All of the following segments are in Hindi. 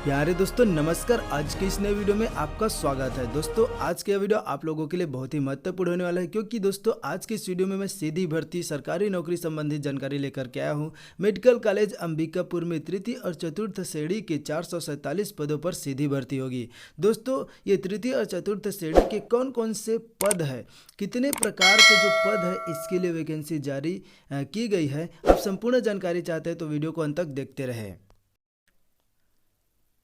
प्यारे दोस्तों नमस्कार। आज के इस नए वीडियो में आपका स्वागत है। दोस्तों आज के वीडियो आप लोगों के लिए बहुत ही महत्वपूर्ण होने वाला है, क्योंकि दोस्तों आज के इस वीडियो में मैं सीधी भर्ती सरकारी नौकरी संबंधित जानकारी लेकर के आया हूं। मेडिकल कॉलेज अंबिकापुर में तृतीय और चतुर्थ श्रेणी के 447 पदों पर सीधी भर्ती होगी। दोस्तों ये तृतीय और चतुर्थ श्रेणी के कौन कौन से पद है, कितने प्रकार के जो पद है, इसके लिए वैकेंसी जारी की गई है। आप संपूर्ण जानकारी चाहते हैं तो वीडियो को अंत तक देखते रहें।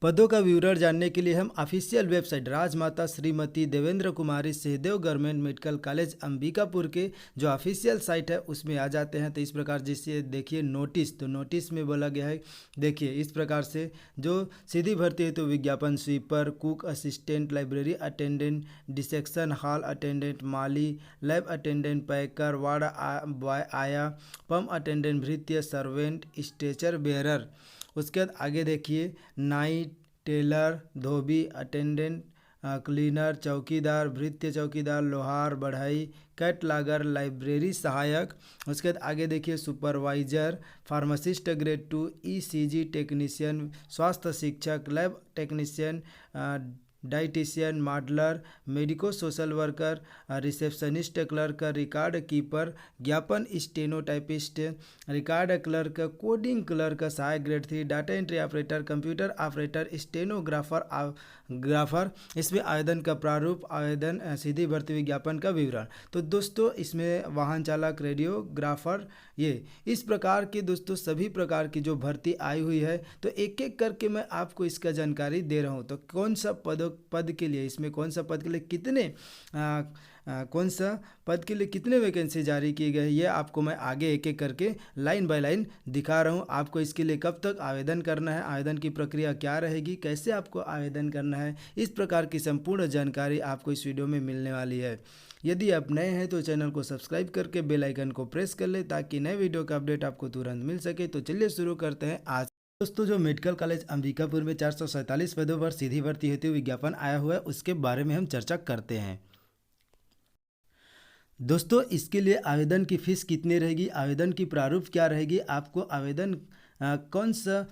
पदों का विवरण जानने के लिए हम official website Rajmata Shrimati Devendra Kumari Sahdev government medical college Ambikapur के जो ऑफिशियल साइट है उसमें आ जाते हैं। तो इस प्रकार जिससे देखिए नोटिस, तो नोटिस में बोला गया है, देखिए इस प्रकार से जो सीधी भर्ती है तो विज्ञापन sweeper, cook assistant, library attendant, dissection hall attendant, माली, lab attendant, packer, ward boy, आया, पम्प अटेंडेंट, भृत्य, सर्वेंट, स्ट्रेचर बेरर। उसके बाद आगे देखिए नाइट, टेलर, धोबी, अटेंडेंट, क्लीनर, चौकीदार, भृत्य चौकीदार, लोहार, बढ़ई, कैटलागर, लाइब्रेरी सहायक। उसके बाद आगे देखिए supervisor, pharmacist grade 2, ECG technician, स्वास्थ्य शिक्षक, lab technician, dietician, modeler, medico social worker, receptionist clerk, record keeper, ज्ञापन stenotypist, record clerk, coding clerk, सहायक grade 3, data entry operator, computer operator, stenographer grapher. इसमें आवेदन का प्रारूप, आवेदन सीधी भर्ती विज्ञापन का विवरण। तो दोस्तों इसमें वाहन चालक, रेडियोग्राफर, ये इस प्रकार की दोस्तों सभी प्रकार की जो भर्ती आई हुई है, तो एक एक करके मैं आपको इसका जानकारी दे रहा हूँ। तो कौन सा पद के लिए, इसमें कौन सा पद के लिए कितने कौन सा पद के लिए कितने वैकेंसी जारी की गई, ये आपको मैं आगे एक एक करके लाइन बाय लाइन दिखा रहा हूँ। आपको इसके लिए कब तक आवेदन करना है, आवेदन की प्रक्रिया क्या रहेगी, कैसे आपको आवेदन करना है, इस प्रकार की संपूर्ण जानकारी आपको इस वीडियो में मिलने वाली है। यदि आप नए हैं तो चैनल को सब्सक्राइब करके बेल आइकन को प्रेस कर ले, ताकि नए वीडियो का अपडेट आपको तुरंत मिल सके। तो चलिए शुरू करते हैं। आज दोस्तों जो मेडिकल कॉलेज अंबिकापुर में 447 पदों पर सीधी भर्ती हेतु विज्ञापन आया हुआ है, उसके बारे में हम चर्चा करते हैं। दोस्तों इसके लिए आवेदन की फ़ीस कितनी रहेगी, आवेदन की प्रारूप क्या रहेगी, आपको आवेदन कौन सा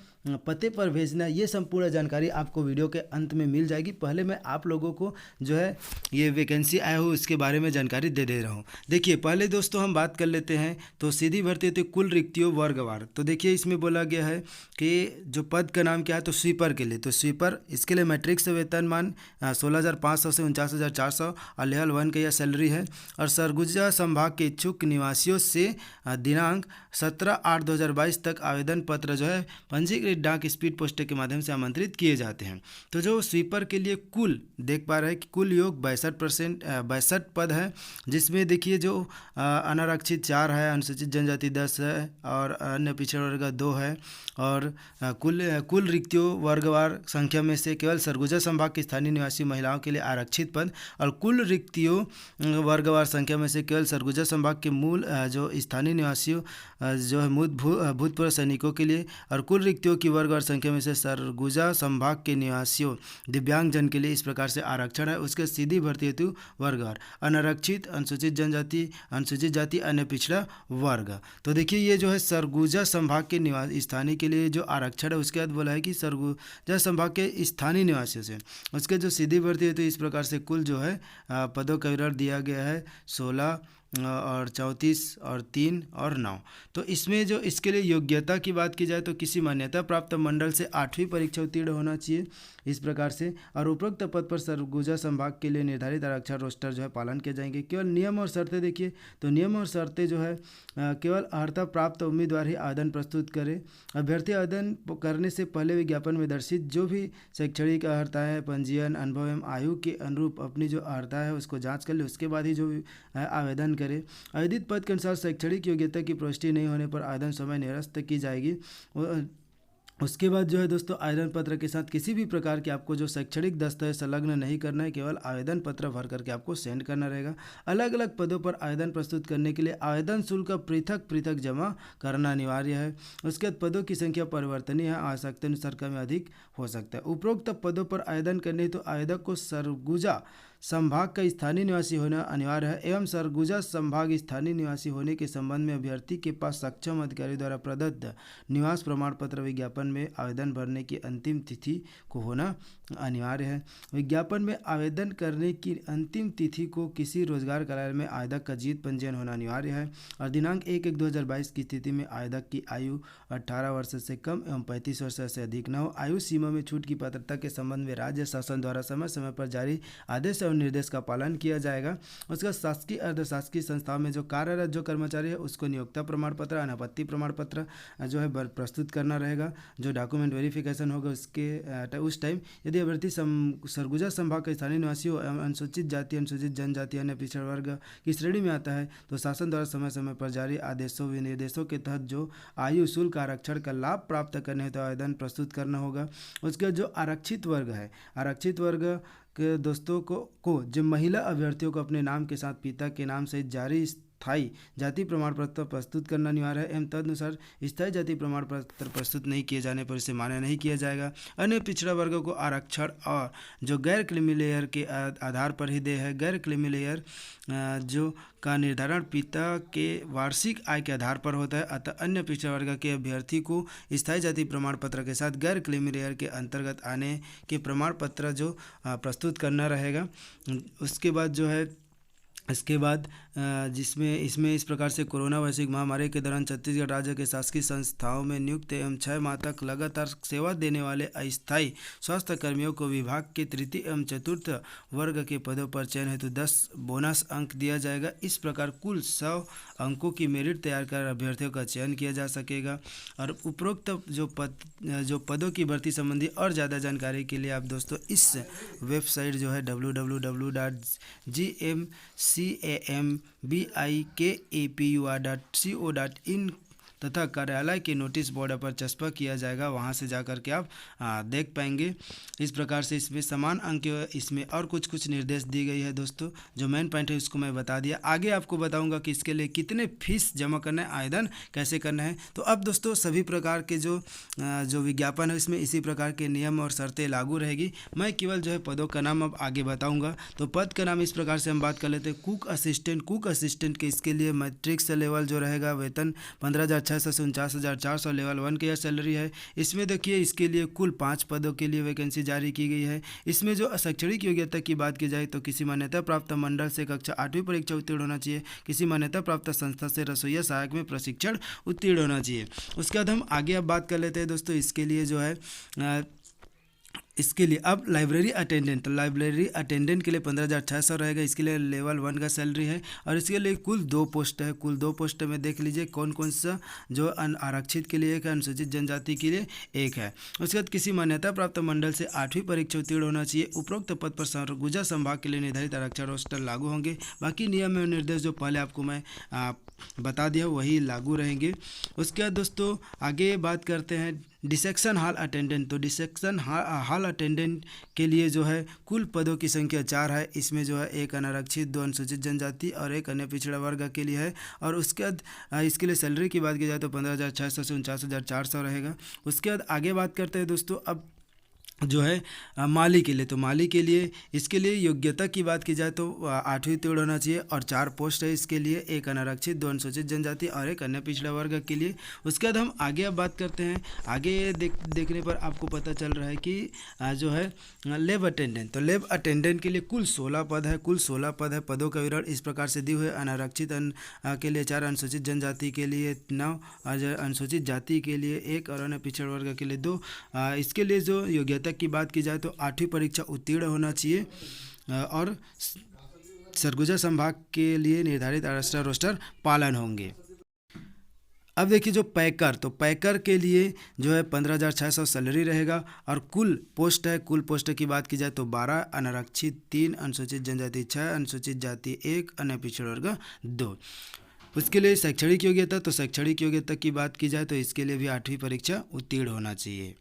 पते पर भेजना है, ये संपूर्ण जानकारी आपको वीडियो के अंत में मिल जाएगी। पहले मैं आप लोगों को जो है ये वैकेंसी आया हो उसके बारे में जानकारी दे रहा हूँ। देखिए पहले दोस्तों हम बात कर लेते हैं तो सीधी भर्ती होती है कुल रिक्तियों वर्गवार। तो देखिए इसमें बोला गया है कि जो पद का नाम क्या है, तो स्वीपर के लिए, तो स्वीपर इसके लिए मैट्रिक से वेतनमान 16,500 से 49,400 और लेवल 1 का यह सैलरी है। और सरगुजा संभाग के इच्छुक निवासियों से दिनांक 17/8/2022 तक आवेदन पत्र जो है पंजीकृत डाक स्पीड पोस्ट के माध्यम से आमंत्रित किए जाते हैं। तो जो स्वीपर के लिए कुल देख पा रहे हैं कि कुल योग 62 पद है, जिसमें देखिए जो अनारक्षित 4 है, अनुसूचित जनजाति 10 है और अन्य पिछड़ा वर्ग 2 है। और कुल रिक्तियों वर्गवार संख्या में से केवल सरगुजा संभाग के स्थानीय निवासी महिलाओं के लिए आरक्षित पद, और कुल रिक्तियों वर्गवार संख्या में से केवल सरगुजा संभाग के मूल जो स्थानीय निवासियों जो है भूतपूर्व सैनिकों के लिए, और कुल रिक्तियों की वर्गवार संख्या में से सरगुजा संभाग के निवासियों दिव्यांगजन के लिए इस प्रकार से आरक्षण है। उसके सीधी भर्ती हेतु वर्गवार अनारक्षित, अनुसूचित जनजाति, अनुसूचित जाति, अन्य पिछड़ा वर्ग। तो देखिए ये जो है सरगुजा संभाग के निवासी स्थानीय के लिए जो आरक्षण है, उसके बाद बोला है कि सरगुजा संभाग के स्थानीय निवासियों से उसके जो सीधी भर्ती है, तो इस प्रकार से कुल जो है पदों का विवरण दिया गया है 16 और 34 और 3 और 9। तो इसमें जो इसके लिए योग्यता की बात की जाए तो किसी मान्यता प्राप्त मंडल से 8वीं परीक्षा उत्तीर्ण होना चाहिए इस प्रकार से। और उपरोक्त पद पर सरगुजा संभाग के लिए निर्धारित आरक्षण रोस्टर जो है पालन किए जाएंगे। केवल नियम और शर्तें देखिए, तो नियम और शर्तें जो है केवल अर्हता प्राप्त उम्मीदवार ही आवेदन प्रस्तुत करे। अभ्यर्थी आवेदन करने से पहले विज्ञापन में दर्शित जो भी शैक्षणिक अर्हता है, पंजीयन, अनुभव एवं आयु के अनुरूप अपनी जो अर्हता है उसको जाँच कर ले, उसके बाद ही जो आवेदन करे। आवेदित पद के अनुसार शैक्षणिक योग्यता की पुष्टि नहीं होने पर आवेदन समय निरस्त की जाएगी। उसके बाद जो है दोस्तों आवेदन पत्र के साथ किसी भी प्रकार के आपको जो शैक्षणिक दस्तावेज संलग्न नहीं करना है, केवल आवेदन पत्र भर करके आपको सेंड करना रहेगा। अलग अलग पदों पर आवेदन प्रस्तुत करने के लिए आवेदन शुल्क पृथक पृथक जमा करना अनिवार्य है। उसके बाद पदों की संख्या परिवर्तनीय है, आवश्यकता अनुसार कम या अधिक हो सकता है। उपरोक्त पदों पर आवेदन करने तो आवेदक को सरगुजा संभाग का स्थानीय निवासी होना अनिवार्य है एवं सरगुजा संभाग स्थानीय निवासी होने के संबंध में अभ्यर्थी के पास सक्षम अधिकारी द्वारा प्रदत्त निवास प्रमाण पत्र विज्ञापन में आवेदन भरने की अंतिम तिथि को होना अनिवार्य है। विज्ञापन में आवेदन करने की अंतिम तिथि को किसी रोजगार कार्यालय में आवेदक का जीत पंजीयन होना अनिवार्य है और दिनांक 1/1/2022 की स्थिति में आवेदक की आयु 18 वर्ष से कम एवं 35 वर्ष से अधिक न हो। आयु सीमा में छूट की पात्रता के संबंध में राज्य शासन द्वारा समय समय पर जारी आदेश एवं निर्देश का पालन किया जाएगा। उसका शासकीय अर्धशासकीय संस्थाओं में जो कार्यरत जो कर्मचारी है उसको नियोक्ता प्रमाण पत्र अनापत्ति प्रमाण पत्र जो है प्रस्तुत करना रहेगा। जो डॉक्यूमेंट वेरिफिकेशन होगा उसके उस टाइम यदि अभ्यर्थी सरगुजा संभाग का स्थानीय निवासी हो एवं अनुसूचित जाति अनुसूचित जनजाति अन्य पिछड़ा वर्ग की श्रेणी में आता है तो शासन द्वारा समय समय पर जारी आदेशों विनिर्देशों के तहत जो आयु शुल्क आरक्षण का लाभ प्राप्त करने हेतु आवेदन प्रस्तुत करना होगा। उसके जो आरक्षित वर्ग है आरक्षित वर्ग के दोस्तों को जो महिला अभ्यर्थियों को अपने नाम के साथ पिता के नाम से जारी स्थायी जाति प्रमाण पत्र प्रस्तुत करना अनिवार्य है एवं तदनुसार स्थायी जाति प्रमाण पत्र प्रस्तुत नहीं किए जाने पर इसे मान्य नहीं किया जाएगा। अन्य पिछड़ा वर्गों को आरक्षण और जो गैर क्रीमी लेयर के आधार पर ही देय है। गैर क्रीमी लेयर जो का निर्धारण पिता के वार्षिक आय के आधार पर होता है अतः अन्य पिछड़ा वर्ग के अभ्यर्थी को स्थायी जाति प्रमाण पत्र के साथ गैर क्रीमी लेयर के अंतर्गत आने के प्रमाण पत्र जो प्रस्तुत करना रहेगा। उसके बाद जो है इसके बाद इसमें इस प्रकार से कोरोना वैश्विक महामारी के दौरान छत्तीसगढ़ राज्य के शासकीय संस्थाओं में नियुक्त एवं 6 माह तक लगातार सेवा देने वाले अस्थायी स्वास्थ्य कर्मियों को विभाग के तृतीय एवं चतुर्थ वर्ग के पदों पर चयन हेतु 10 बोनस अंक दिया जाएगा। इस प्रकार कुल 100 अंकों की मेरिट तैयार कर अभ्यर्थियों का चयन किया जा सकेगा। और उपरोक्त जो पदों की भर्ती संबंधी और ज़्यादा जानकारी के लिए आप दोस्तों इस वेबसाइट जो है www.gmcambikapur.co.in तथा कार्यालय के नोटिस बोर्ड पर चस्पा किया जाएगा, वहां से जाकर के आप देख पाएंगे। इस प्रकार से इसमें समान अंक इसमें और कुछ निर्देश दी गई है दोस्तों। जो मेन पॉइंट है उसको मैं बता दिया। आगे आपको बताऊंगा कि इसके लिए कितने फीस जमा करना है, आवेदन कैसे करना है। तो अब दोस्तों सभी प्रकार के जो विज्ञापन है इसमें इसी प्रकार के नियम और शर्तें लागू रहेगी। मैं केवल जो है पदों का नाम अब आगे बताऊँगा। तो पद का नाम इस प्रकार से हम बात कर लेते हैं। कुक असिस्टेंट के इसके लिए मैट्रिक्स लेवल जो रहेगा वेतन 15,600 से 49,400 लेवल 1 की यह सैलरी है। इसमें देखिए इसके लिए कुल 5 पदों के लिए वैकेंसी जारी की गई है। इसमें जो शैक्षणिक योग्यता की बात की जाए तो किसी मान्यता प्राप्त मंडल से कक्षा 8वीं परीक्षा उत्तीर्ण होना चाहिए। किसी मान्यता प्राप्त संस्था से रसोईया सहायक में प्रशिक्षण उत्तीर्ण होना चाहिए। उसके बाद हम आगे अब बात कर लेते हैं दोस्तों। इसके लिए जो है इसके लिए अब लाइब्रेरी अटेंडेंट के लिए 15,600 रहेगा। इसके लिए लेवल 1 का सैलरी है और इसके लिए कुल 2 पोस्ट है। कुल 2 पोस्ट में देख लीजिए कौन कौन सा जो आरक्षित के लिए एक है, अनुसूचित जनजाति के लिए एक है। उसके बाद किसी मान्यता प्राप्त मंडल से 8वीं परीक्षा उत्तीर्ण होना चाहिए। उपरोक्त पद पर सरगुजा संभाग के लिए निर्धारित आरक्षण रोस्टर लागू होंगे। बाकी नियम एवं निर्देश जो पहले आपको मैं बता दिया वही लागू रहेंगे। उसके बाद दोस्तों आगे बात करते हैं डिसेक्शन हॉल अटेंडेंट। तो डिसेक्शन हॉल अटेंडेंट के लिए जो है कुल पदों की संख्या 4 है। इसमें जो है 1 अनारक्षित, 2 अनुसूचित जनजाति और 1 अन्य पिछड़ा वर्ग के लिए है। और उसके बाद इसके लिए सैलरी की बात की जाए तो 15,600 से 49,400 रहेगा। उसके बाद आगे बात करते हैं दोस्तों अब जो है माली के लिए। तो माली के लिए इसके लिए योग्यता की बात की जाए तो 8वीं उत्तीर्ण होना चाहिए और 4 पोस्ट है इसके लिए, 1 अनारक्षित, 2 अनुसूचित जनजाति और 1 अन्य पिछड़ा वर्ग के लिए। उसके बाद हम आगे अब बात करते हैं। आगे देखने पर आपको पता चल रहा है कि जो है लैब अटेंडेंट। तो लैब अटेंडेंट के लिए कुल 16 पद है। पदों का विवरण इस प्रकार से दिए हुए। अनारक्षित के लिए 4, अनुसूचित जनजाति के लिए 9, अनुसूचित जाति के लिए 1 और अन्य पिछड़ा वर्ग के लिए 2। इसके लिए जो योग्यता की बात की जाए तो 8वीं परीक्षा उत्तीर्ण होना चाहिए और सरगुजा संभाग के लिए निर्धारित आरक्षण रोस्टर पालन होंगे। अब देखिए जो पैकर, तो पैकर के लिए जो है 15,600 सैलरी रहेगा और कुल पोस्ट है। कुल पोस्ट की बात की जाए तो 12, अनारक्षित 3, अनुसूचित जनजाति 6, अनुसूचित जाति 1, अन्य पिछड़ा वर्ग 2। उसके लिए शैक्षणिक योग्यता, तो शैक्षणिक योग्यता की बात की जाए तो इसके लिए भी 8वीं परीक्षा उत्तीर्ण होना चाहिए।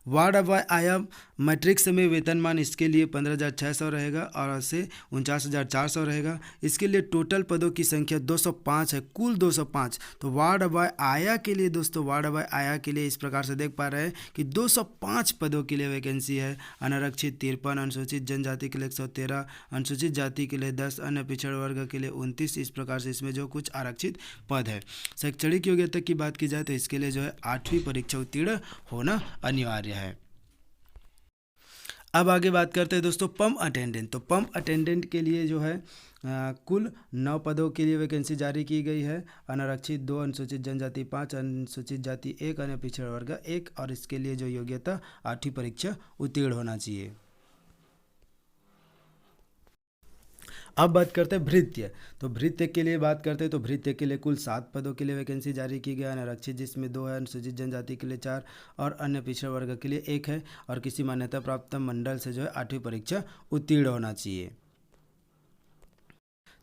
वार्ड मैट्रिक्स में वेतनमान इसके लिए 15,600 रहेगा और से 49,400 रहेगा। इसके लिए टोटल पदों की संख्या 205 है, कुल 205। तो वार्ड बाय आया के लिए दोस्तों, वार्ड बाय आया के लिए इस प्रकार से देख पा रहे हैं कि 205 पदों के लिए वैकेंसी है। अनारक्षित 53, अनुसूचित जनजाति के लिए 113, अनुसूचित जाति के लिए 10, अन्य पिछड़ वर्ग के लिए 29। इस प्रकार से इसमें जो कुछ आरक्षित पद है। शैक्षणिक योग्यता की बात की जाए तो इसके लिए जो है 8वीं परीक्षा उत्तीर्ण होना अनिवार्य है। अब आगे बात करते हैं दोस्तों पंप अटेंडेंट। तो पंप अटेंडेंट के लिए जो है कुल 9 पदों के लिए वैकेंसी जारी की गई है। अनारक्षित 2, अनुसूचित जनजाति 5, अनुसूचित जाति 1, अन्य पिछड़ा वर्ग 1। और इसके लिए जो योग्यता 8वीं परीक्षा उत्तीर्ण होना चाहिए। अब बात करते हैं भृत्य। तो भृत्य के लिए बात करते हैं तो भृत्य के लिए कुल 7 पदों के लिए वैकेंसी जारी की गई है। अनारक्षित जिसमें 2 है, अनुसूचित जनजाति के लिए 4 और अन्य पिछड़ा वर्ग के लिए 1 है। और किसी मान्यता प्राप्त मंडल से जो है 8वीं परीक्षा उत्तीर्ण होना चाहिए।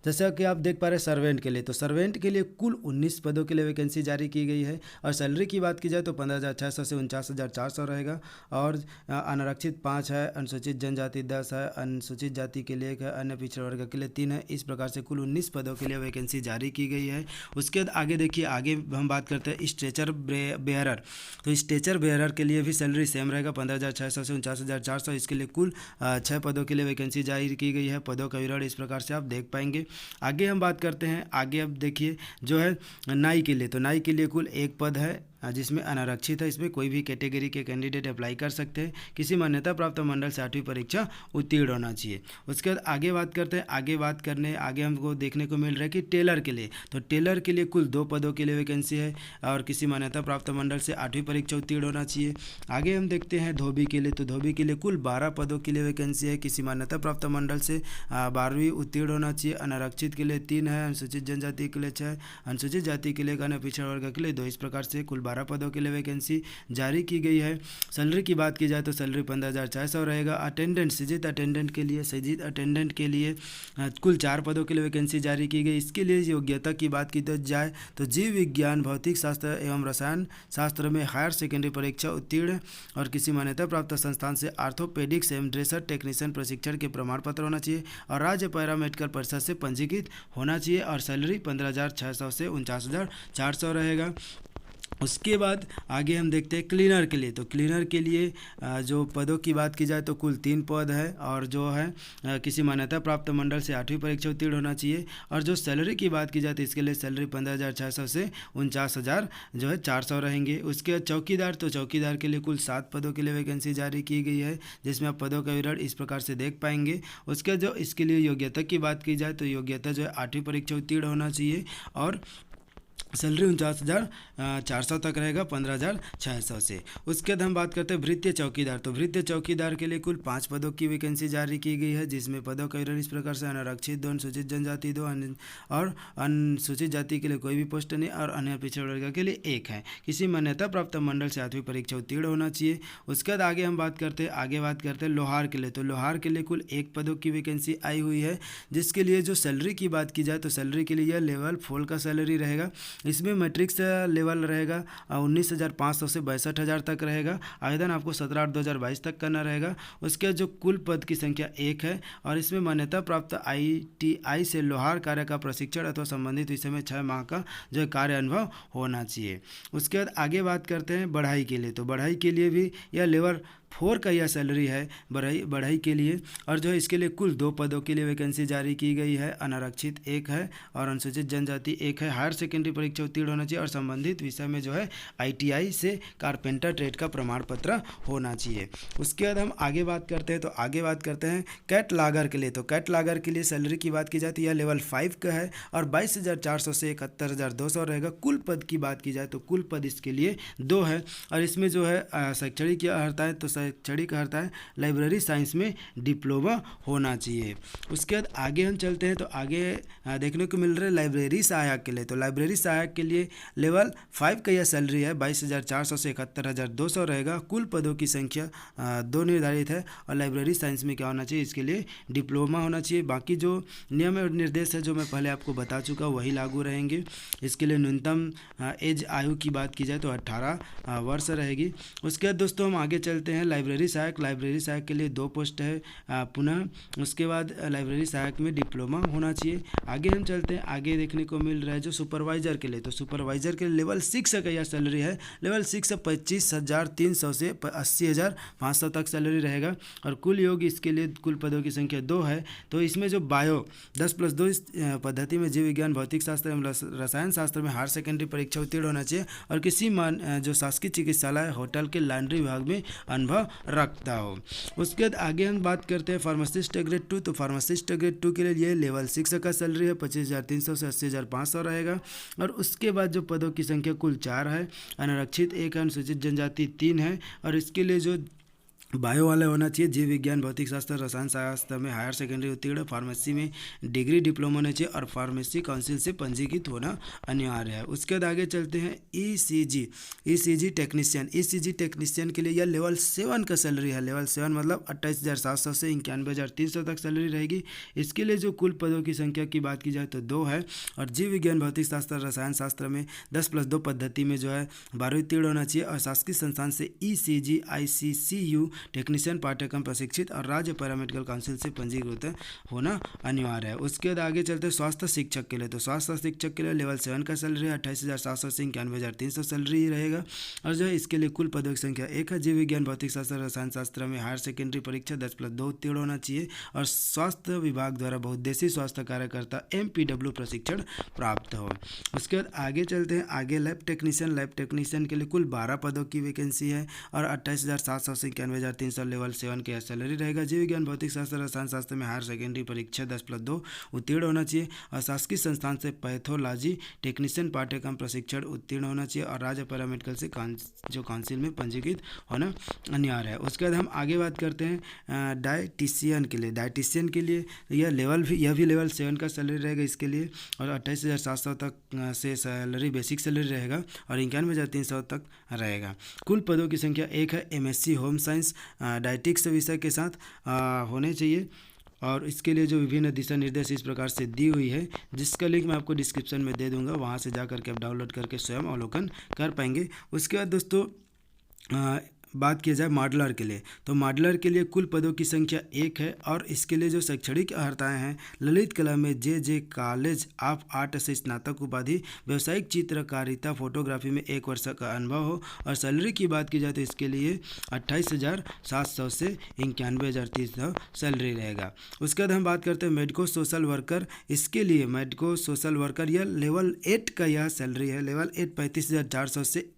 जैसा कि आप देख पा रहे हैं सर्वेंट के लिए, तो सर्वेंट के लिए कुल 19 पदों के लिए वैकेंसी जारी की गई है। और सैलरी की बात की जाए तो 15,600 से 49,400 रहेगा। और अनारक्षित 5 है, अनुसूचित जनजाति 10 है, अनुसूचित जाति के लिए 1 है, अन्य पिछड़ा वर्ग के लिए 3 है। इस प्रकार से कुल 19 पदों के लिए वैकेंसी जारी की गई है। उसके बाद आगे देखिए, आगे हम बात करते हैं स्ट्रेचर बेयरर। तो स्ट्रेचर बेयरर के लिए भी सैलरी सेम रहेगा, 15,600 से 49,400। इसके लिए कुल 6 पदों के लिए वैकेंसी जारी की गई है। पदों का विवरण इस प्रकार से आप देख पाएंगे। आगे हम बात करते हैं, आगे अब देखिए जो है नाई के लिए। तो नाई के लिए कुल 1 पद है जिसमें अनारक्षित है। इसमें कोई भी कैटेगरी के कैंडिडेट अप्लाई कर सकते हैं। किसी मान्यता प्राप्त मंडल से 8वीं परीक्षा उत्तीर्ण होना चाहिए। उसके बाद आगे बात करते हैं, आगे हमको देखने को मिल रहा है कि टेलर के लिए। तो टेलर के लिए कुल 2 पदों के लिए वैकेंसी है और किसी मान्यता प्राप्त मंडल से 8वीं परीक्षा उत्तीर्ण होना चाहिए। आगे हम देखते हैं धोबी के लिए। तो धोबी के लिए कुल 12 पदों के लिए वैकेंसी है। किसी मान्यता प्राप्त मंडल से 12वीं उत्तीर्ण होना चाहिए। अनारक्षित के लिए 3 है, अनुसूचित जनजाति के लिए 6, अनुसूचित जाति के लिए 1, अन्य पिछड़ा वर्ग के लिए 2। इस प्रकार से कुल 12 पदों के लिए वैकेंसी जारी की गई है। सैलरी की बात की जाए तो सैलरी 15,400 रहेगा। अटेंडेंट सजीत अटेंडेंट के लिए कुल 4 पदों के लिए वैकेंसी जारी की गई। इसके लिए योग्यता की बात की जाए तो जीव विज्ञान, भौतिक शास्त्र एवं रसायन शास्त्र में हायर सेकेंडरी परीक्षा उत्तीर्ण और किसी मान्यता प्राप्त संस्थान से आर्थोपेडिक्स एवं ड्रेसर टेक्नीशियन प्रशिक्षण के प्रमाण पत्र होना चाहिए और राज्य पैरामेडिकल परिषद से पंजीकृत होना चाहिए। और सैलरी 15,600 से 49,400 रहेगा। उसके बाद आगे हम देखते हैं क्लीनर के लिए। तो क्लीनर के लिए जो पदों की बात की जाए तो कुल 3 पद है और जो है किसी मान्यता प्राप्त मंडल से 8वीं परीक्षा उत्तीर्ण होना चाहिए। और जो सैलरी की बात की जाए तो इसके लिए सैलरी 15,600 से 49,000 जो है 400 रहेंगे। उसके बाद चौकीदार, तो चौकीदार के लिए कुल 7 पदों के लिए वैकेंसी जारी की गई है, जिसमें आप पदों का विवरण इस प्रकार से देख पाएंगे। उसके जो इसके लिए योग्यता की बात की जाए तो योग्यता जो है 8वीं परीक्षा उत्तीर्ण होना चाहिए और सैलरी 49,400 तक रहेगा 15,600 से। उसके बाद हम बात करते हैं भृत्य चौकीदार। तो भृत्य चौकीदार के लिए कुल 5 पदों की वैकेंसी जारी की गई है, जिसमें पदों का विवरण इस प्रकार से अनारक्षित 2, अनुसूचित जनजाति 2 और अनुसूचित जाति के लिए कोई भी पोस्ट नहीं और अन्य पिछड़ा वर्ग के लिए 1 है। किसी मान्यता प्राप्त मंडल से 8वीं परीक्षा उत्तीर्ण होना चाहिए। उसके बाद आगे हम बात करते हैं लोहार के लिए। तो लोहार के लिए कुल 1 पदों की वैकेंसी आई हुई है, जिसके लिए जो सैलरी की बात की जाए तो सैलरी के लिए यह लेवल 4 का सैलरी रहेगा। इसमें मैट्रिक्स लेवल रहेगा 19,500 से 62,000 तक रहेगा। आवेदन आपको 17/8/2022 तक करना रहेगा। उसके जो कुल पद की संख्या 1 है और इसमें मान्यता प्राप्त ITI से लोहार कार्य का प्रशिक्षण अथवा संबंधित विषय में 6 माह का जो कार्य अनुभव होना चाहिए। उसके बाद आगे बात करते हैं बढ़ाई के लिए। तो बढ़ाई के लिए भी यह लेवल 4 का यह सैलरी है बढ़ाई के लिए। और जो है इसके लिए कुल 2 पदों के लिए वैकेंसी जारी की गई है। अनारक्षित 1 है और अनुसूचित जनजाति 1 है। हायर सेकेंडरी परीक्षा उत्तीर्ण होना चाहिए और संबंधित विषय में जो है ITI से कारपेंटर ट्रेड का प्रमाण पत्र होना चाहिए। उसके बाद हम आगे बात करते हैं कैटलागर के लिए। तो कैटलागर के लिए सैलरी की बात की जाए तो यह लेवल 5 का है और 22,400 से 71,200 रहेगा। कुल पद की बात की जाए तो कुल पद इसके लिए 2 है और इसमें जो है शैक्षणिक अर्हता है तो शैक्षणिक अर्हता है लाइब्रेरी साइंस में डिप्लोमा होना चाहिए। उसके बाद आगे हम चलते हैं तो आगे देखने को मिल रहा है लाइब्रेरी सहायक के लिए। तो लाइब्रेरी सहायक के लिए लेवल 5 का यह सैलरी है 22,400 से 71,200 रहेगा। कुल पदों की संख्या 2 निर्धारित है और लाइब्रेरी साइंस में क्या होना चाहिए, इसके लिए डिप्लोमा होना चाहिए। बाकी जो नियम और निर्देश है जो मैं पहले आपको बता चुका वही लागू रहेंगे। इसके लिए न्यूनतम एज आयु की बात की जाए तो 18 वर्ष रहेगी। उसके बाद दोस्तों हम आगे चलते हैं हैं लाइब्रेरी सहायक। लाइब्रेरी सहायक के लिए 2 पोस्ट है पुनः। उसके बाद लाइब्रेरी सहायक में डिप्लोमा होना चाहिए। आगे हम चलते हैं, आगे देखने को मिल रहा है जो सुपरवाइजर के लिए। तो सुपरवाइजर के लिए लेवल 6 का यह सैलरी है। लेवल 6 से 25,300 से 80,500 तक सैलरी रहेगा। और कुल योग इसके लिए कुल पदों की संख्या 2 है। तो इसमें जो बायो 10+2 इस पद्धति में जीव विज्ञान, भौतिक शास्त्र एवं रसायन शास्त्र में हायर सेकेंडरी परीक्षा उत्तीर्ण होना चाहिए और किसी जो शासकीय चिकित्सालय होटल के लॉन्ड्री विभाग में अनुभव रखता हो। उसके बाद आगे हम बात करते हैं फार्मासिस्ट ग्रेड 2। तो फार्मासिस्ट ग्रेड 2 के लिए ये लेवल 6 का सैलरी है, 25,300 से 80,500 रहेगा। और उसके बाद जो पदों की संख्या कुल 4 है। अनारक्षित 1 है, अनुसूचित जनजाति 3 है। और इसके लिए जो बायो वाला होना चाहिए, जीव विज्ञान, भौतिक शास्त्र, रसायन शास्त्र में हायर सेकेंडरी उत्तीर्ण, फार्मेसी में डिग्री डिप्लोमा होना चाहिए और फार्मेसी काउंसिल से पंजीकृत होना अनिवार्य है। उसके बाद आगे चलते हैं ईसीजी टेक्नीशियन। ईसीजी टेक्नीशियन के लिए यह लेवल 7 का सैलरी है। लेवल 7 मतलब 28,700 से 91,300 तक सैलरी रहेगी। इसके लिए जो कुल पदों की संख्या की बात की जाए तो 2 है। और जीव विज्ञान, भौतिक शास्त्र, रसायन शास्त्र में 10+2 पद्धति में जो है 12वीं उत्तीर्ण होना चाहिए और शासकीय संस्थान से ईसीजी ICCU टेक्नीशियन पाठ्यक्रम प्रशिक्षित और राज्य पैरामेडिकल काउंसिल से पंजीकृत होना अनिवार्य है। उसके बाद आगे चलते हैं स्वास्थ्य शिक्षक के लिए। तो स्वास्थ्य शिक्षक के लिए लेवल 7 का सैलरी है, 28,700 से 91,300 सैलरी रहेगा। और जो है इसके लिए कुल पदों की संख्या 1 है। जीव विज्ञान, भौतिक शास्त्र, रसायन शास्त्र में हायर सेकेंडरी परीक्षा 10+2 उत्तीर्ण होना चाहिए और स्वास्थ्य विभाग द्वारा बहुउद्देशीय स्वास्थ्य कार्यकर्ता MPW प्रशिक्षण प्राप्त हो। उसके बाद आगे चलते हैं, आगे लैब टेक्नीशियन। लैब टेक्नीशियन के लिए कुल 12 पदों की वैकेंसी है और 28,700 से 91,300 लेवल 7 के सैलरी रहेगा। जीव विज्ञान, भौतिक शास्त्र, रसायन शास्त्र में हायर सेकेंडरी परीक्षा 10+2 उत्तीर्ण होना चाहिए और शासकीय संस्थान से पैथोलॉजी टेक्नीशियन पाठ्यक्रम प्रशिक्षण उत्तीर्ण होना चाहिए और राज्य पैरामेडिकल से जो काउंसिल में पंजीकृत होना अनिवार्य है। उसके बाद हम आगे बात करते हैं डाइटिशियन के लिए। डाइटिशियन के लिए यह भी लेवल 7 का सैलरी रहेगा इसके लिए और 28,700 तक से सैलरी बेसिक सैलरी रहेगा और 91,300 तक रहेगा। कुल पदों की संख्या 1 है। MSc होम साइंस डाइटिक्स विषय के साथ होने चाहिए और इसके लिए जो विभिन्न दिशा निर्देश इस प्रकार से दी हुई है, जिसका लिंक मैं आपको डिस्क्रिप्शन में दे दूंगा, वहां से जा करके आप डाउनलोड करके स्वयं अवलोकन कर पाएंगे। उसके बाद दोस्तों बात किया जाए मॉडलर के लिए। तो मॉडलर के लिए कुल पदों की संख्या 1 है और इसके लिए जो शैक्षणिक अर्हताएँ हैं, ललित कला में JJ कॉलेज ऑफ आर्ट से स्नातक उपाधि, व्यावसायिक चित्रकारिता फोटोग्राफी में 1 वर्ष का अनुभव हो। और सैलरी की बात की जाए तो इसके लिए 28,700 से 91,300 सैलरी रहेगा। उसके बाद हम बात करते हैं मेडिको सोशल वर्कर। इसके लिए मेडिको सोशल वर्कर यह लेवल 8 का यह सैलरी है। लेवल 8 35,400 से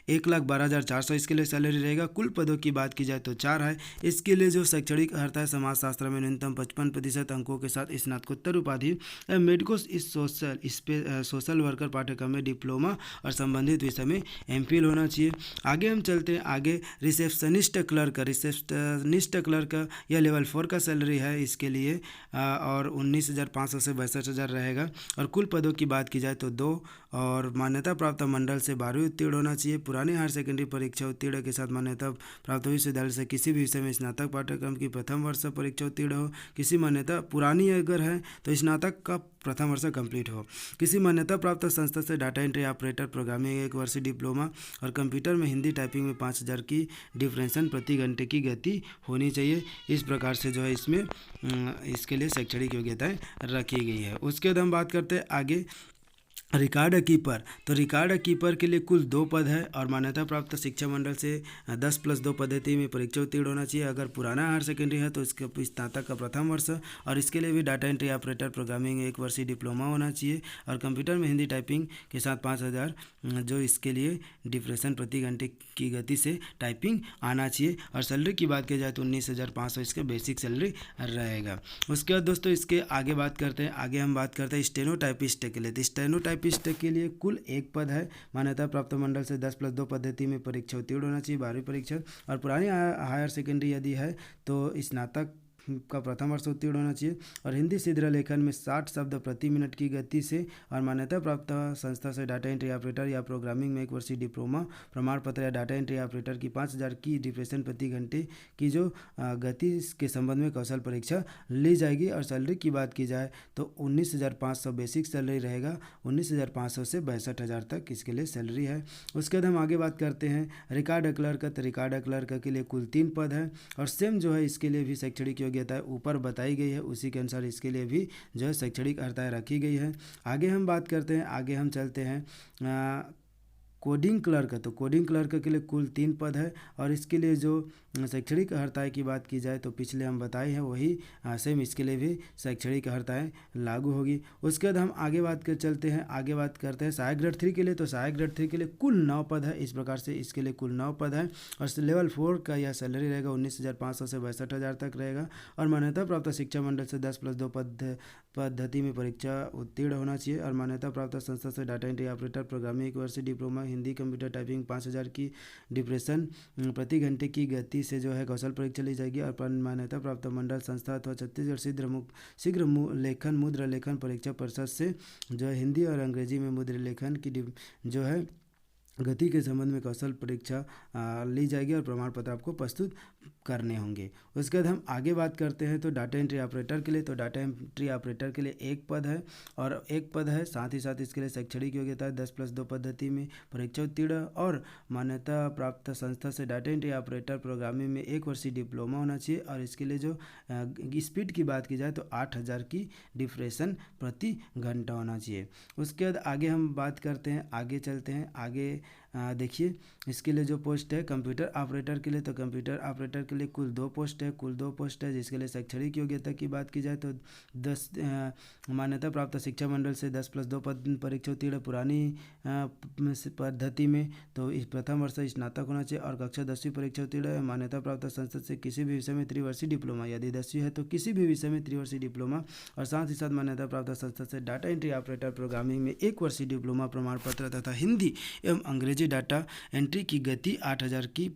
1,12,400 इसके लिए सैलरी रहेगा। कुल पदों की बात की जाए तो 4 है। इसके लिए जो शैक्षणिक अर्हता है, समाजशास्त्र में न्यूनतम 55% अंकों के साथ स्नातकोत्तर उपाधि, मेडिको सोशल वर्कर पाठ्यक्रम में डिप्लोमा और संबंधित विषय में MPhil होना चाहिए। आगे हम चलते हैं, आगे रिसेप्शनिस्ट क्लर्क का यह लेवल 4 का सैलरी है इसके लिए और 19,500 से 62,000 रहेगा। और कुल पदों की बात की जाए तो 2 और मान्यता प्राप्त मंडल से 12वीं उत्तीर्ण होना चाहिए। पुरानी हायर सेकेंडरी परीक्षा उत्तीर्ण के साथ मान्यता प्राप्त विश्वविद्यालय से किसी भी विषय में स्नातक पाठ्यक्रम की प्रथम वर्ष परीक्षा उत्तीर्ण हो। किसी मान्यता पुरानी अगर है तो स्नातक का प्रथम वर्ष कंप्लीट हो। किसी मान्यता प्राप्त संस्था से डाटा एंट्री ऑपरेटर प्रोग्रामिंग 1 वर्षीय डिप्लोमा और कंप्यूटर में हिंदी टाइपिंग में 5,000 की डिफरेंशन प्रति घंटे की गति होनी चाहिए। इस प्रकार से जो है इसमें इसके लिए शैक्षणिक योग्यताएँ रखी गई है। उसके बाद हम बात करते हैं आगे रिकॉर्ड कीपर। तो रिकॉर्ड कीपर के लिए कुल 2 पद है और मान्यता प्राप्त शिक्षा मंडल से 10+2 पद्धति में परीक्षा उत्तीर्ण होना चाहिए। अगर पुराना हायर सेकेंडरी है तो इसके स्नातक का प्रथम वर्ष और इसके लिए भी डाटा एंट्री ऑपरेटर प्रोग्रामिंग 1 वर्षीय डिप्लोमा होना चाहिए और कंप्यूटर में हिंदी टाइपिंग के साथ 5,000 जो इसके लिए डिप्रेशन प्रति घंटे की गति से टाइपिंग आना चाहिए। और सैलरी की बात की जाए तो 19,500 इसका बेसिक सैलरी रहेगा। उसके बाद दोस्तों इसके आगे बात करते हैं, आगे हम बात करते हैं स्टेनोटाइपिस्ट के लिए। तो स्टेनोटाइपिस्ट के लिए कुल 1 पद है। मान्यता प्राप्त मंडल से 10+2 पद्धति में परीक्षा उत्तीर्ण होना चाहिए, 12वीं परीक्षा और पुरानी हायर सेकेंडरी यदि है तो स्नातक का प्रथम वर्ष उत्तीर्ण होना चाहिए और हिंदी शीघ्र लेखन में 60 शब्द प्रति मिनट की गति से और मान्यता प्राप्त संस्था से डाटा एंट्री ऑपरेटर या प्रोग्रामिंग में 1 वर्षीय डिप्लोमा प्रमाण पत्र या डाटा एंट्री ऑपरेटर की 5000 की डिप्रेशन प्रति घंटे की जो गति के संबंध में कौशल परीक्षा ली जाएगी। और सैलरी की बात की जाए तो 19,500 बेसिक सैलरी रहेगा, 19,500 से 62,000 तक इसके लिए सैलरी है। उसके बाद हम आगे बात करते हैं रिकॉर्ड क्लर्क। तो रिकॉर्ड क्लर्क के लिए कुल 3 पद है और सेम जो है इसके लिए भी शैक्षणिक योग्यता ऊपर बताई गई है, उसी के अनुसार इसके लिए भी जो है शैक्षणिक अर्हताएँ रखी गई है। आगे हम बात करते हैं, आगे हम चलते हैं कोडिंग क्लर्क। तो कोडिंग क्लर्क के लिए कुल 3 पद है और इसके लिए जो शैक्षणिक अर्हताएँ की बात की जाए तो पिछले हम बताए हैं वही सेम इसके लिए भी शैक्षणिक अर्हताएँ लागू होगी। उसके बाद हम आगे बात कर चलते हैं, आगे बात करते हैं सहायक ग्रेड 3 के लिए। तो सहायक ग्रेड 3 के लिए कुल 9 पद है, इस प्रकार से इसके लिए कुल 9 पद है और लेवल 4 का यह सैलरी रहेगा 19,500 से 62,000 तक रहेगा और मान्यता प्राप्त शिक्षा मंडल से 10+2 पद्धति में परीक्षा उत्तीर्ण होना चाहिए और मान्यता प्राप्त संस्था से डाटा एंट्री ऑपरेटर प्रोग्रामिंग 1 वर्षीय डिप्लोमा हिंदी कंप्यूटर टाइपिंग 5,000 की डिप्रेशन प्रति घंटे की गति से जो है कौशल परीक्षा ली जाएगी और मान्यता प्राप्त मंडल संस्था अथवा छत्तीसगढ़ शीघ्र लेखन मुद्रा लेखन परीक्षा परिषद से जो है हिंदी और अंग्रेजी में मुद्रा लेखन की जो है गति के संबंध में कौशल परीक्षा ली जाएगी और प्रमाण पत्र आपको प्रस्तुत करने होंगे। उसके बाद हम आगे बात करते हैं तो डाटा एंट्री ऑपरेटर के लिए। तो डाटा एंट्री ऑपरेटर के लिए 1 पद है और 1 पद है, साथ ही साथ इसके लिए शैक्षणिक योग्यता है 10+2 पद्धति में परीक्षा उत्तीर्ण और मान्यता प्राप्त संस्था से डाटा एंट्री ऑपरेटर प्रोग्रामिंग में 1 वर्षीय डिप्लोमा होना चाहिए और इसके लिए जो स्पीड की बात की जाए तो 8,000 की डिप्रेशन प्रति घंटा होना चाहिए। उसके बाद आगे हम बात करते हैं, आगे चलते हैं, आगे देखिए इसके लिए जो पोस्ट है कंप्यूटर ऑपरेटर के लिए। तो कंप्यूटर ऑपरेटर के लिए कुल 2 पोस्ट है जिसके लिए शैक्षणिक योग्यता की बात की जाए तो 10 मान्यता प्राप्त शिक्षा मंडल से 10+2 परीक्षा उत्तीर्ण पुरानी पद्धति में तो इस प्रथम वर्ष स्नातक होना चाहिए और कक्षा 10वीं परीक्षा उत्तीर्ण मान्यता प्राप्त संस्था से किसी भी विषय में त्रिवर्षीय डिप्लोमा, यदि 10वीं है तो किसी भी विषय में त्रिवर्षीय डिप्लोमा और साथ ही साथ मान्यता प्राप्त संस्था से डाटा एंट्री ऑपरेटर प्रोग्रामिंग में 1 वर्षीय डिप्लोमा प्रमाण पत्र तथा हिंदी एवं अंग्रेजी डाटा एंट्री की गति 8,000 की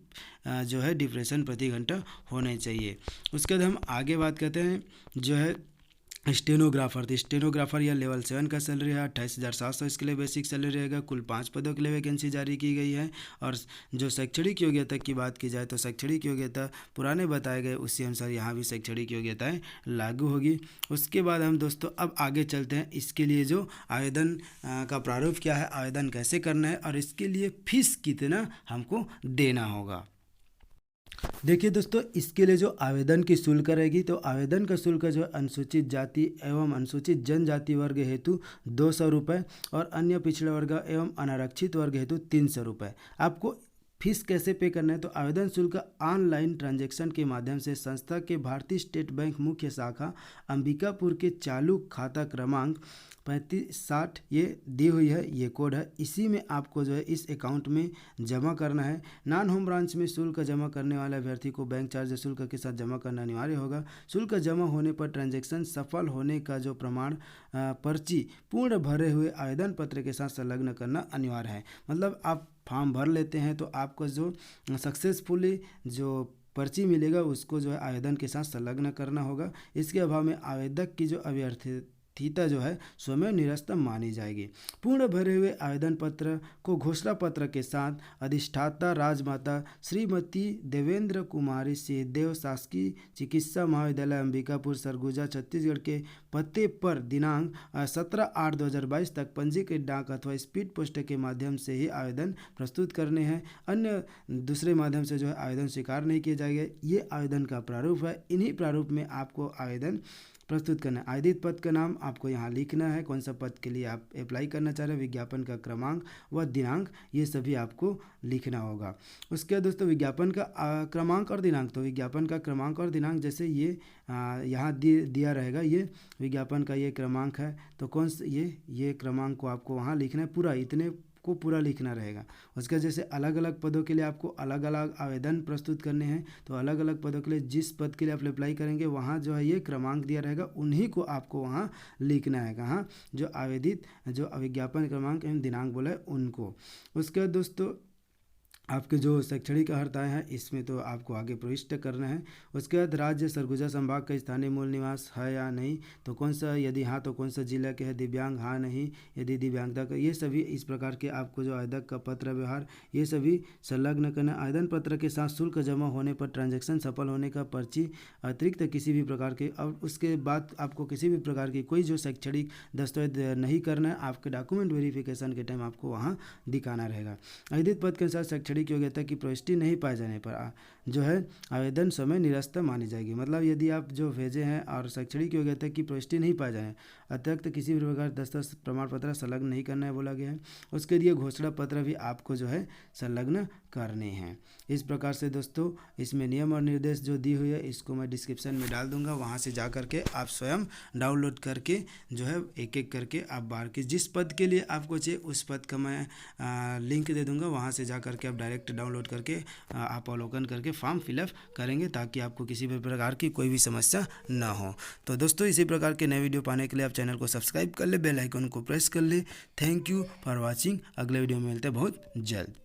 जो है डिप्रेशन प्रति घंटा होने चाहिए। उसके बाद हम आगे बात करते हैं जो है स्टेनोग्राफर। तो स्टेनोग्राफर या लेवल 7 का सैलरी है 28,700 इसके लिए बेसिक सैलरी रहेगा। कुल 5 पदों के लिए वैकेंसी जारी की गई है और जो शैक्षणिक योग्यता की बात की जाए तो शैक्षणिक योग्यता पुराने बताए गए उसी अनुसार यहाँ भी शैक्षणिक योग्यताएं लागू होगी। उसके बाद हम दोस्तों अब आगे चलते हैं, इसके लिए जो आवेदन का प्रारूप क्या है, आवेदन कैसे करना है और इसके लिए फीस कितना हमको देना होगा। देखिए दोस्तों, इसके लिए जो आवेदन की शुल्क रहेगी तो आवेदन का शुल्क जो अनुसूचित जाति एवं अनुसूचित जनजाति वर्ग हेतु 200 रुपये और अन्य पिछड़ा वर्ग एवं अनारक्षित वर्ग हेतु 300 रुपये। आपको फीस कैसे पे करना है तो आवेदन शुल्क ऑनलाइन ट्रांजैक्शन के माध्यम से संस्था के भारतीय स्टेट बैंक मुख्य शाखा अंबिकापुर के चालू खाता क्रमांक 3560 ये दी हुई है, ये कोड है, इसी में आपको जो है इस अकाउंट में जमा करना है। नॉन होम ब्रांच में शुल्क जमा करने वाले अभ्यर्थी को बैंक चार्ज शुल्क के साथ जमा करना अनिवार्य होगा। शुल्क जमा होने पर ट्रांजैक्शन सफल होने का जो प्रमाण पर्ची पूर्ण भरे हुए आवेदन पत्र के साथ संलग्न करना अनिवार्य है। मतलब आप फॉर्म भर लेते हैं तो आपको जो सक्सेसफुली जो पर्ची मिलेगा उसको जो है आवेदन के साथ संलग्न करना होगा। इसके अभाव में आवेदक की जो अभ्यर्थीता जो है स्वयं निरस्त मानी जाएगी। पूर्ण भरे हुए आवेदन पत्र को घोषणा पत्र के साथ अधिष्ठाता राजमाता श्रीमती देवेंद्र कुमारी सिंहदेव शासकीय चिकित्सा महाविद्यालय अंबिकापुर सरगुजा छत्तीसगढ़ के पते पर दिनांक 17/8/2022 तक पंजीकृत डाक अथवा स्पीड पोस्ट के माध्यम से ही आवेदन प्रस्तुत करने हैं। अन्य दूसरे माध्यम से जो है आवेदन स्वीकार नहीं किए जाएंगे। ये आवेदन का प्रारूप है, इन्हीं प्रारूप में आपको आवेदन प्रस्तुत करना है। आवेदित पद का नाम आपको यहाँ लिखना है, कौन सा पद के लिए आप अप्लाई करना चाह रहे हैं, विज्ञापन का क्रमांक व दिनांक, ये सभी आपको लिखना होगा। उसके बाद दोस्तों विज्ञापन का क्रमांक और दिनांक, तो विज्ञापन का क्रमांक और दिनांक जैसे ये यहाँ दिया रहेगा, ये विज्ञापन का ये क्रमांक है तो कौन सा ये क्रमांक को आपको वहाँ लिखना है, पूरा इतने को पूरा लिखना रहेगा। उसका जैसे अलग अलग पदों के लिए आपको अलग अलग आवेदन प्रस्तुत करने हैं तो अलग अलग पदों के लिए जिस पद के लिए आप अप्लाई करेंगे वहाँ जो है ये क्रमांक दिया रहेगा, उन्हीं को आपको वहाँ लिखना है। कहाँ जो आवेदित जो विज्ञापन क्रमांक एवं दिनांक बोला है उनको। उसके बाद दोस्तों आपके जो शैक्षणिक अर्हताएँ हैं इसमें तो आपको आगे प्रविष्ट करना है। उसके बाद राज्य सरगुजा संभाग का स्थानीय मूल निवास है या नहीं, तो कौन सा, यदि हाँ तो कौन सा जिला के है, दिव्यांग हाँ नहीं, यदि दिव्यांगता का, ये सभी इस प्रकार के आपको जो आवेदक का पत्र व्यवहार ये सभी संलग्न करना। आवेदन पत्र के साथ शुल्क जमा होने पर ट्रांजैक्शन सफल होने का पर्ची अतिरिक्त किसी भी प्रकार के, और उसके बाद आपको किसी भी प्रकार की कोई जो शैक्षणिक दस्तावेज नहीं करना है, आपके डॉक्यूमेंट वेरिफिकेशन के टाइम आपको वहाँ दिखाना रहेगा। आवेदित पद के अनुसार शैक्षणिक योग्यता की प्रविष्टि नहीं पाए जाने पर जो है आवेदन समय निरस्त मानी जाएगी। मतलब यदि आप जो भेजे हैं और शैक्षणिक योग्यता की प्रविष्टि नहीं पाए जाए, अतिरिक्त किसी भी प्रकार दस्तावेज प्रमाण पत्र संलग्न नहीं करना है बोला गया है। उसके लिए घोषणा पत्र भी आपको जो है संलग्न करने हैं। इस प्रकार से दोस्तों इसमें नियम और निर्देश जो दी हुई है इसको मैं डिस्क्रिप्शन में डाल दूंगा, वहाँ से जा करके आप स्वयं डाउनलोड करके जो है एक एक करके आप बार के जिस पद के लिए आपको चाहिए उस पद का मैं लिंक दे दूंगा, वहाँ से जा करके आप डायरेक्ट डाउनलोड करके आप अवलोकन करके फॉर्म फिलअप करेंगे ताकि आपको किसी भी प्रकार की कोई भी समस्या ना हो। तो दोस्तों इसी प्रकार के नए वीडियो पाने के लिए आप चैनल को सब्सक्राइब कर ले, बेल आइकन को प्रेस कर ले। Thank you for watching. अगले वीडियो में मिलते हैं बहुत जल्द।